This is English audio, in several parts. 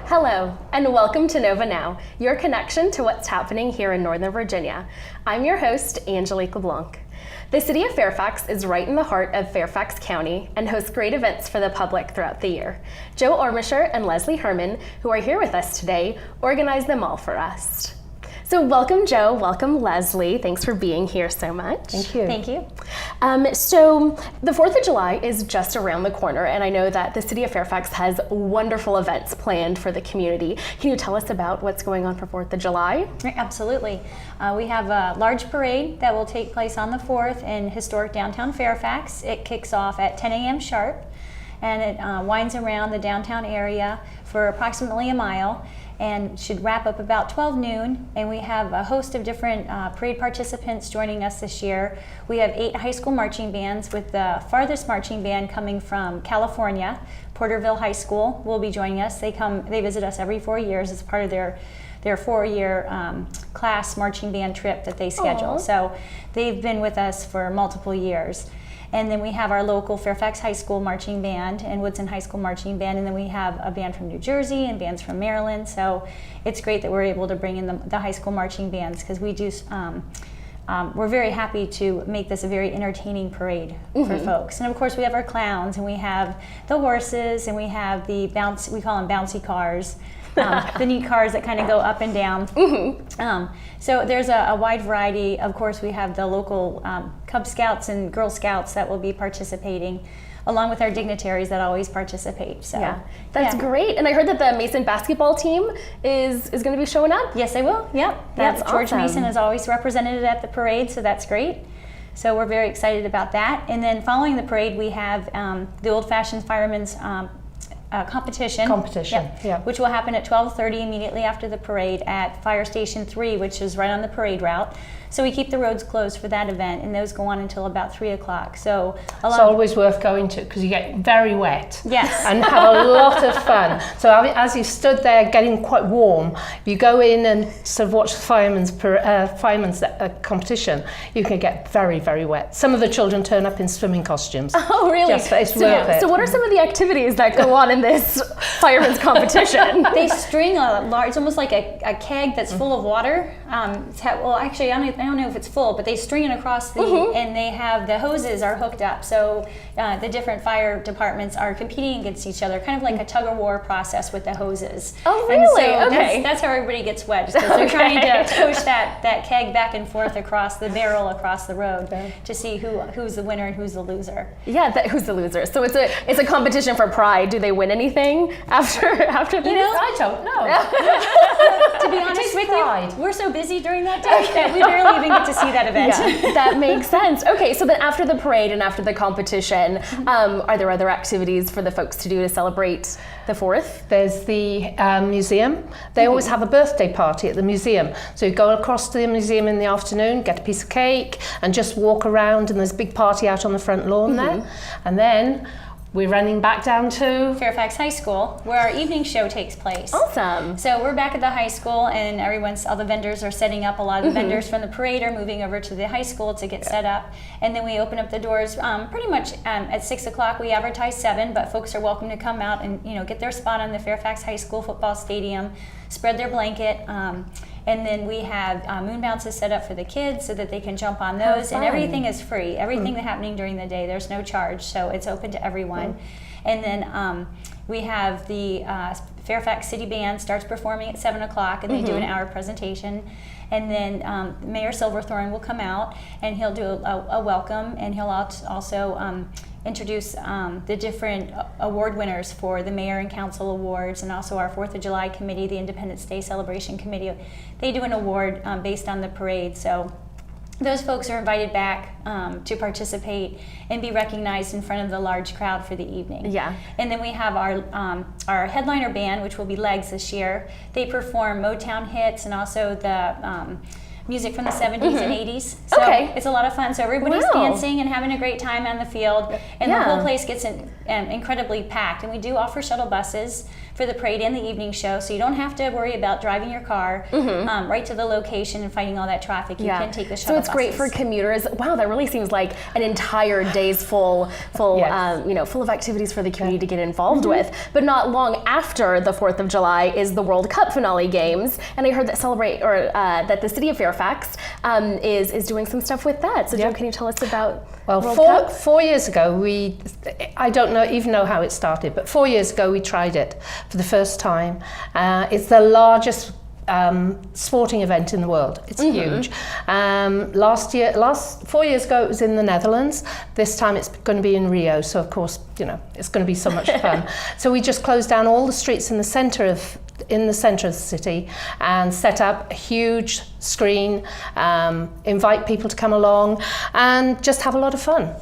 Hello, and welcome to Nova Now, your connection to what's happening here in Northern Virginia. I'm your host, Angelique LeBlanc. The city of Fairfax is right in the heart of Fairfax County and hosts great events for the public throughout the year. Joe Ormisher and Leslie Herman, who are here with us today, organize them all for us. So welcome, Joe. Welcome, Leslie. Thanks for being here so much. Thank you. Thank you. So the 4th of July is just around the corner, and I know that the city of Fairfax has wonderful events planned for the community. Can you tell us about what's going on for 4th of July? Absolutely. We have a large parade that will take place on the 4th in historic downtown Fairfax. It kicks off at 10 a.m. sharp, and it winds around the downtown area for approximately a mile, and should wrap up about 12 noon. And we have a host of different parade participants joining us this year. We have 8 high school marching bands, with the farthest marching band coming from California. Porterville High School will be joining us. They visit us every 4 years as part of their 4-year class marching band trip that they schedule. Aww. So they've been with us for multiple years. And then we have our local Fairfax High School marching band and Woodson High School marching band, and then we have a band from New Jersey and bands from Maryland. So it's great that we're able to bring in the high school marching bands, because we do. We're very happy to make this a very entertaining parade for folks. And of course, we have our clowns, and we have the horses, and we have the we call them bouncy cars. The neat cars that kind of go up and down. So there's a wide variety. Of course, we have the local Cub Scouts and Girl Scouts that will be participating, along with our dignitaries that always participate. So yeah, that's great. And I heard that the Mason basketball team is going to be showing up. Yes, they will. Yep. That's George awesome. Mason is always represented at the parade, so that's great. So we're very excited about that. And then following the parade, we have the Old Fashioned Firemen's competition, Yeah. which will happen at 12:30 immediately after the parade at Fire Station 3, which is right on the parade route. So we keep the roads closed for that event, and those go on until about 3 o'clock. So it's always worth going to, because you get very wet. Yes. And have a lot of fun. So as you stood there getting quite warm, you go in and sort of watch the firemen's competition, you can get very, very wet. Some of the children turn up in swimming costumes. Oh, really? It's worth it. So what are some of the activities that go on in this firemen's competition? They string a large, it's almost like a keg that's full of water. Well, actually, I don't know if it's full, but they string it across and they have, the hoses are hooked up. So the different fire departments are competing against each other, kind of like a tug-of-war process with the hoses. Oh, really? And so okay. that's how everybody gets wet, just because they're trying to push that keg back and forth across the barrel across the road to see who's the winner and who's the loser. Yeah, who's the loser? So it's a competition for pride. Do they win anything after this? I don't know. To be honest with pride. you, we're so busy during that day that we barely even get to see that event. Yeah, that makes sense. Okay, so then after the parade and after the competition, are there other activities for the folks to do to celebrate the 4th? There's the museum. They always have a birthday party at the museum. So you go across to the museum in the afternoon, get a piece of cake, and just walk around, and there's a big party out on the front lawn there. And then we're running back down to Fairfax High School, where our evening show takes place. Awesome. So we're back at the high school, and all the vendors are setting up. A lot of the vendors from the parade are moving over to the high school to get set up. And then we open up the doors pretty much at 6 o'clock. We advertise 7, but folks are welcome to come out and get their spot on the Fairfax High School football stadium, spread their blanket. And then we have moon bounces set up for the kids so that they can jump on those. And everything is free. Everything that's happening during the day, there's no charge. So it's open to everyone. And then we have the Fairfax City Band starts performing at 7 o'clock, and they do an hour presentation. And then Mayor Silverthorne will come out, and he'll do a welcome, and he'll also introduce the different award winners for the Mayor and Council Awards, and also our 4th of July committee, the Independence Day Celebration Committee. They do an award based on the parade. So those folks are invited back to participate and be recognized in front of the large crowd for the evening. Yeah. And then we have our headliner band, which will be Legs this year. They perform Motown hits and also the music from the 70s and 80s. So it's a lot of fun. So everybody's dancing and having a great time on the field, and the whole place gets incredibly packed. And we do offer shuttle buses for the parade and the evening show, so you don't have to worry about driving your car right to the location and fighting all that traffic. You can take the shuttle buses. So it's great for commuters. Wow, that really seems like an entire day's full full of activities for the community to get involved with. But not long after the 4th of July is the World Cup finale games, and I heard that that the city of Fairfax is doing some stuff with that. So Joe, can you tell us about World Cup? 4 years ago, I don't even know how it started, but 4 years ago we tried it for the first time. It's the largest sporting event in the world. It's huge. 4 years ago it was in the Netherlands. This time it's going to be in Rio, so of course, it's going to be so much fun. So we just closed down all the streets in the center of the city and set up a huge screen, invite people to come along and just have a lot of fun.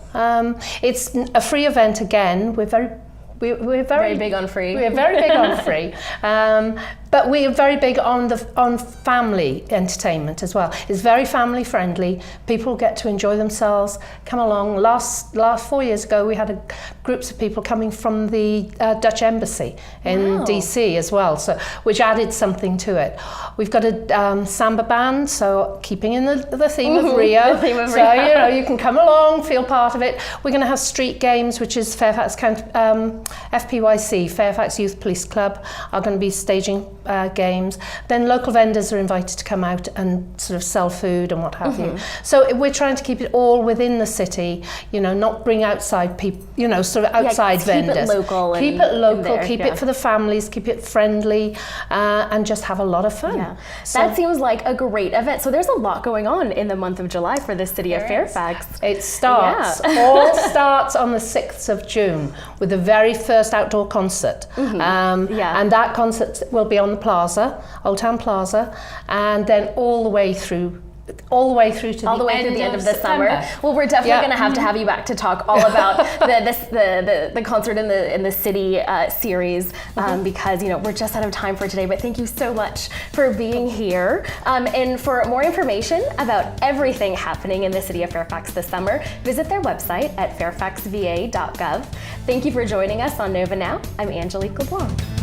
It's a free event again. We're very big on free. We're very big on free, but we are very big on family entertainment as well. It's very family friendly. People get to enjoy themselves. Come along. Last 4 years ago, we had groups of people coming from the Dutch embassy in DC as well, so which added something to it. We've got a samba band, so keeping in the theme of Rio. The theme of so Rio. You can come along, feel part of it. We're going to have street games, which is Fairfax County. FPYC, Fairfax Youth Police Club, are going to be staging games. Then local vendors are invited to come out and sort of sell food and what have you. So we're trying to keep it all within the city, not bring outside people, sort of outside vendors. Keep it local. Keep it for the families, keep it friendly, and just have a lot of fun. Yeah. That seems like a great event. So there's a lot going on in the month of July for the city of Fairfax. It starts, all starts on the 6th of June with the very first outdoor concert. And that concert will be on the plaza, Old Town Plaza, and then all the way through to the end of the summer. Well, we're definitely going to have you back to talk all about the concert in the city series because we're just out of time for today. But thank you so much for being here. And for more information about everything happening in the city of Fairfax this summer, visit their website at fairfaxva.gov. Thank you for joining us on Nova Now. I'm Angelique LeBlanc.